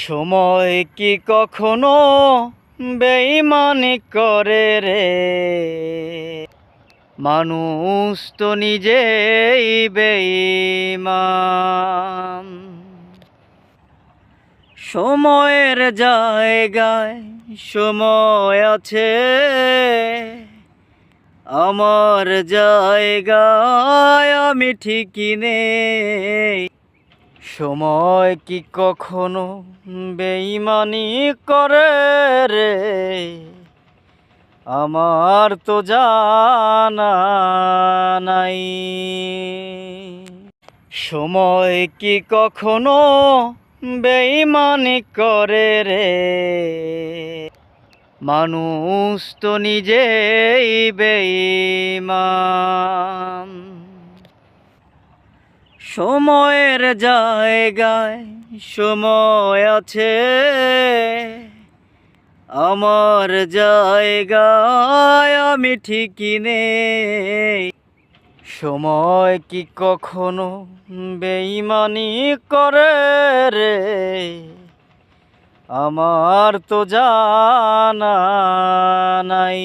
সময় কি কখনো বেঈমানি করে রে? মানুষ তো নিজেই বেঈমান। সময়ের জায়গায় সময় আছে, আমার জায়গায় আমি ঠিকই নেই। সময় কি কখনো বেঈমানি করে রে? আমার তো জানা নাই। সময় কি কখনো বেঈমানি করে রে? মানুষ তো নিজেই বেঈমান। সময়ের জায়গায় সময় আছে, আমার জায়গায় আমি ঠিকই নেই। সময় কি কখনো বেঈমানি করে রে? আমার তো জানা নাই।